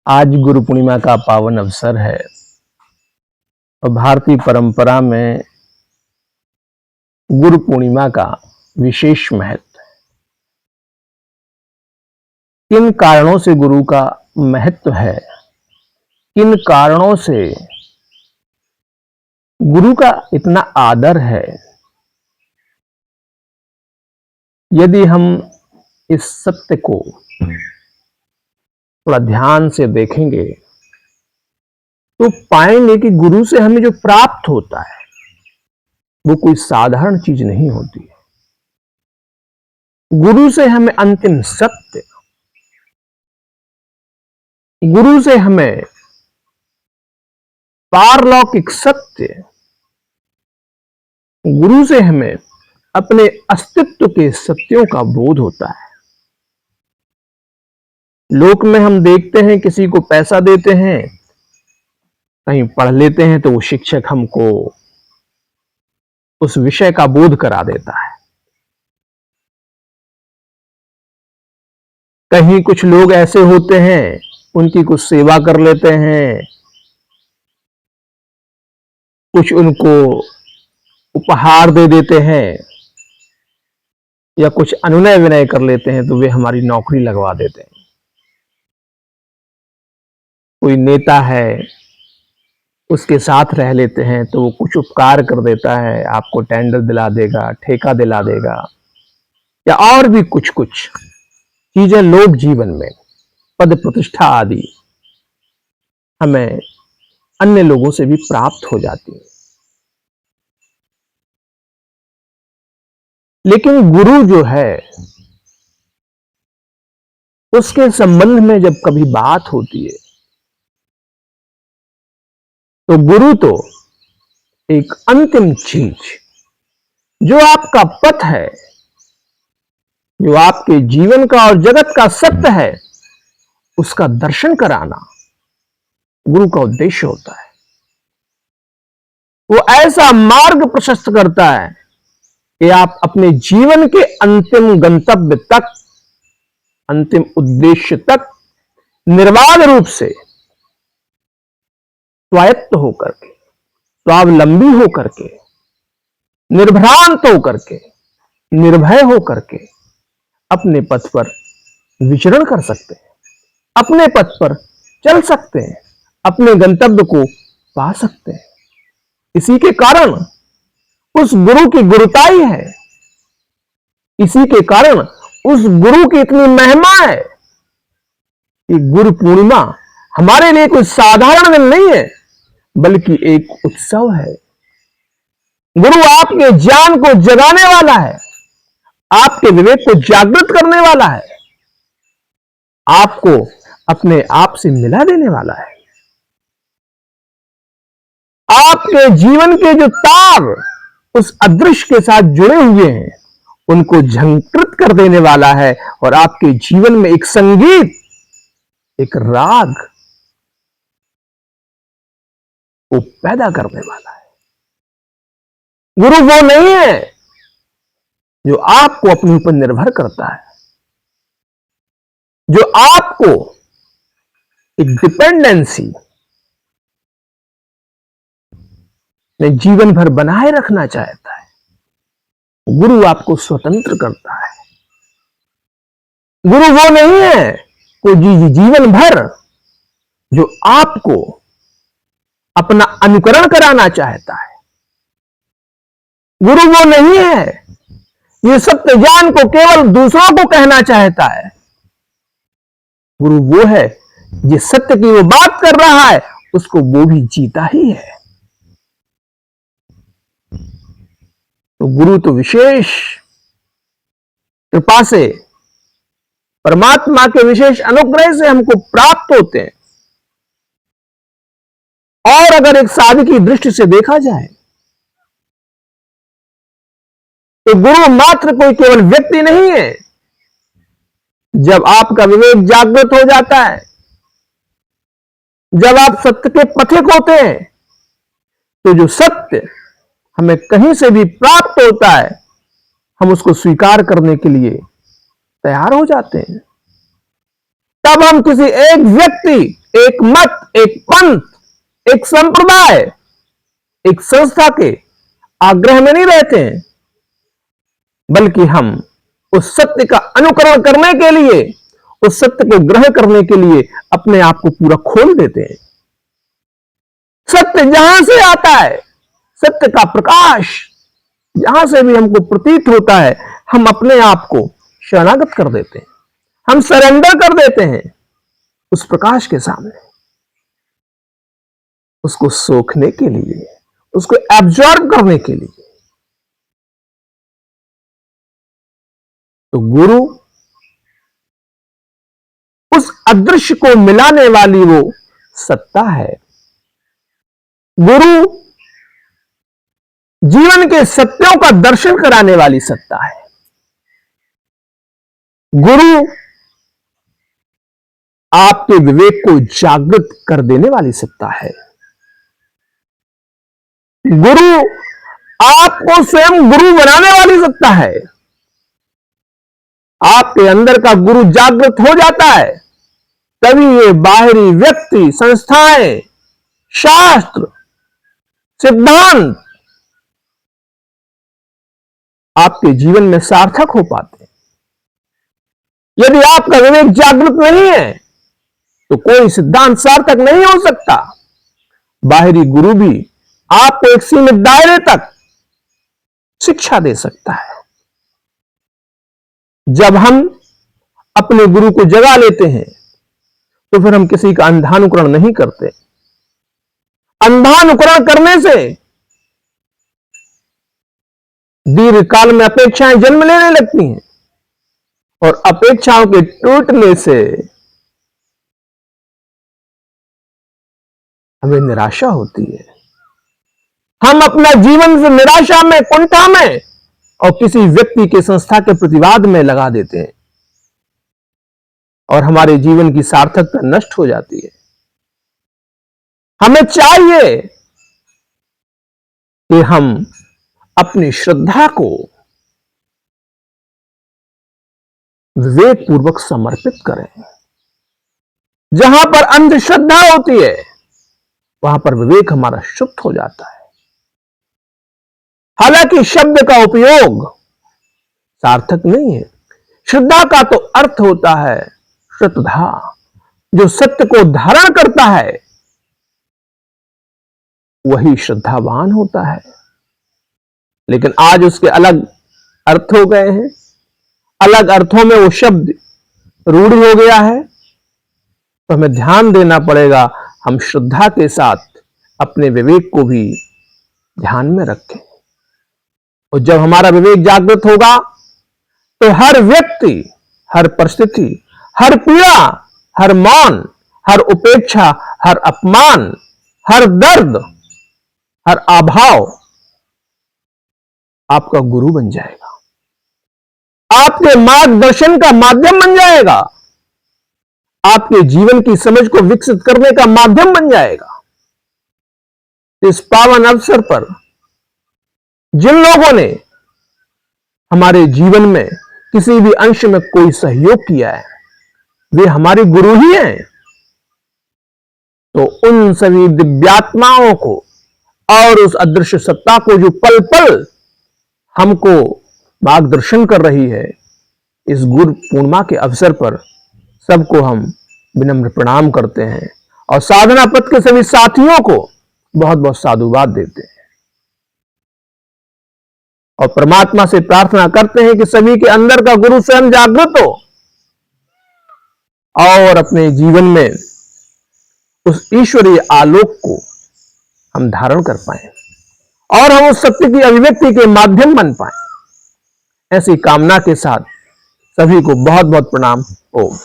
आज गुरु पूर्णिमा का पावन अवसर है और भारतीय परंपरा में गुरु पूर्णिमा का विशेष महत्व है। किन कारणों से गुरु का महत्व है, किन कारणों से गुरु का इतना आदर है, यदि हम इस सत्य को थोड़ा ध्यान से देखेंगे तो पाएंगे कि गुरु से हमें जो प्राप्त होता है वो कोई साधारण चीज नहीं होती है। गुरु से हमें अंतिम सत्य, गुरु से हमें पारलौकिक सत्य, गुरु से हमें अपने अस्तित्व के सत्यों का बोध होता है। लोक में हम देखते हैं किसी को पैसा देते हैं, कहीं पढ़ लेते हैं तो वो शिक्षक हमको उस विषय का बोध करा देता है। कहीं कुछ लोग ऐसे होते हैं, उनकी कुछ सेवा कर लेते हैं, कुछ उनको उपहार दे देते हैं या कुछ अनुनय विनय कर लेते हैं तो वे हमारी नौकरी लगवा देते हैं। कोई नेता है, उसके साथ रह लेते हैं तो वो कुछ उपकार कर देता है, आपको टेंडर दिला देगा, ठेका दिला देगा या और भी कुछ कुछ चीजें लोक जीवन में पद प्रतिष्ठा आदि हमें अन्य लोगों से भी प्राप्त हो जाती है। लेकिन गुरु जो है, उसके संबंध में जब कभी बात होती है तो गुरु तो एक अंतिम चीज, जो आपका पथ है, जो आपके जीवन का और जगत का सत्य है, उसका दर्शन कराना गुरु का उद्देश्य होता है। वो ऐसा मार्ग प्रशस्त करता है कि आप अपने जीवन के अंतिम गंतव्य तक, अंतिम उद्देश्य तक निर्बाध रूप से स्वायत्त होकर के, स्वावलंबी होकर के, निर्भ्रांत होकर के, निर्भय होकर के अपने पथ पर विचरण कर सकते हैं, अपने पथ पर चल सकते हैं, अपने गंतव्य को पा सकते हैं। इसी के कारण उस गुरु की गुरुताई है, इसी के कारण उस गुरु की इतनी महिमा है कि गुरु पूर्णिमा हमारे लिए कोई साधारण दिन नहीं है, बल्कि एक उत्सव है। गुरु आपके ज्ञान को जगाने वाला है, आपके विवेक को जागृत करने वाला है, आपको अपने आप से मिला देने वाला है। आपके जीवन के जो तार उस अदृश्य के साथ जुड़े हुए हैं, उनको झंकृत कर देने वाला है और आपके जीवन में एक संगीत, एक राग को पैदा करने वाला है। गुरु वो नहीं है जो आपको अपने ऊपर निर्भर करता है, जो आपको एक डिपेंडेंसी में जीवन भर बनाए रखना चाहता है। गुरु आपको स्वतंत्र करता है। गुरु वो नहीं है कोई जीवन भर जो आपको अपना अनुकरण कराना चाहता है। गुरु वो नहीं है ये सत्य ज्ञान को केवल दूसरों को कहना चाहता है। गुरु वो है जिस सत्य की वो बात कर रहा है उसको वो भी जीता ही है। तो गुरु तो विशेष कृपा से, परमात्मा के विशेष अनुग्रह से हमको प्राप्त होते हैं। और अगर एक साधु की दृष्टि से देखा जाए तो गुरु मात्र कोई केवल व्यक्ति नहीं है। जब आपका विवेक जागृत हो जाता है, जब आप सत्य के पथिक होते हैं, तो जो सत्य हमें कहीं से भी प्राप्त होता है, हम उसको स्वीकार करने के लिए तैयार हो जाते हैं। तब हम किसी एक व्यक्ति, एक मत, एक पंथ, एक संप्रदाय, एक संस्था के आग्रह में नहीं रहते हैं, बल्कि हम उस सत्य का अनुकरण करने के लिए, उस सत्य को ग्रहण करने के लिए अपने आप को पूरा खोल देते हैं। सत्य जहां से आता है, सत्य का प्रकाश जहां से भी हमको प्रतीत होता है, हम अपने आप को शरणागत कर देते हैं, हम सरेंडर कर देते हैं उस प्रकाश के सामने, उसको सोखने के लिए, उसको एब्जॉर्ब करने के लिए। तो गुरु उस अदृश्य को मिलाने वाली वो सत्ता है। गुरु जीवन के सत्यों का दर्शन कराने वाली सत्ता है। गुरु आपके विवेक को जागृत कर देने वाली सत्ता है। गुरु आपको स्वयं गुरु बनाने वाली सत्ता है। आपके अंदर का गुरु जागृत हो जाता है, तभी ये बाहरी व्यक्ति, संस्थाएं, शास्त्र, सिद्धांत आपके जीवन में सार्थक हो पाते हैं। यदि आपका विवेक जागृत नहीं है तो कोई सिद्धांत सार्थक नहीं हो सकता। बाहरी गुरु भी आपको एक सीमित दायरे तक शिक्षा दे सकता है। जब हम अपने गुरु को जगा लेते हैं तो फिर हम किसी का अंधानुकरण नहीं करते। अंधानुकरण करने से दीर्घकाल में अपेक्षाएं जन्म लेने लगती हैं और अपेक्षाओं के टूटने से हमें निराशा होती है। हम अपना जीवन से निराशा में, कुंठा में और किसी व्यक्ति के, संस्था के प्रतिवाद में लगा देते हैं और हमारे जीवन की सार्थकता नष्ट हो जाती है। हमें चाहिए कि हम अपनी श्रद्धा को विवेक पूर्वक समर्पित करें। जहां पर अंधश्रद्धा होती है वहां पर विवेक हमारा शुद्ध हो जाता है। हालांकि शब्द का उपयोग सार्थक नहीं है। श्रद्धा का तो अर्थ होता है श्रद्धा, जो सत्य को धारण करता है वही श्रद्धावान होता है। लेकिन आज उसके अलग अर्थ हो गए हैं, अलग अर्थों में वो शब्द रूढ़ हो गया है। तो हमें ध्यान देना पड़ेगा, हम श्रद्धा के साथ अपने विवेक को भी ध्यान में रखें। और जब हमारा विवेक जागृत होगा तो हर व्यक्ति, हर परिस्थिति, हर पीड़ा, हर मौन, हर उपेक्षा, हर अपमान, हर दर्द, हर अभाव आपका गुरु बन जाएगा, आपके मार्गदर्शन का माध्यम बन जाएगा, आपके जीवन की समझ को विकसित करने का माध्यम बन जाएगा। इस पावन अवसर पर जिन लोगों ने हमारे जीवन में किसी भी अंश में कोई सहयोग किया है वे हमारे गुरु ही हैं। तो उन सभी दिव्यात्माओं को और उस अदृश्य सत्ता को जो पल पल हमको मार्गदर्शन कर रही है, इस गुरु पूर्णिमा के अवसर पर सबको हम विनम्र प्रणाम करते हैं और साधना पथ के सभी साथियों को बहुत बहुत साधुवाद देते हैं और परमात्मा से प्रार्थना करते हैं कि सभी के अंदर का गुरु स्वयं जागृत हो और अपने जीवन में उस ईश्वरीय आलोक को हम धारण कर पाएं और हम उस सत्य की अभिव्यक्ति के माध्यम बन पाएं। ऐसी कामना के साथ सभी को बहुत बहुत प्रणाम। ओम।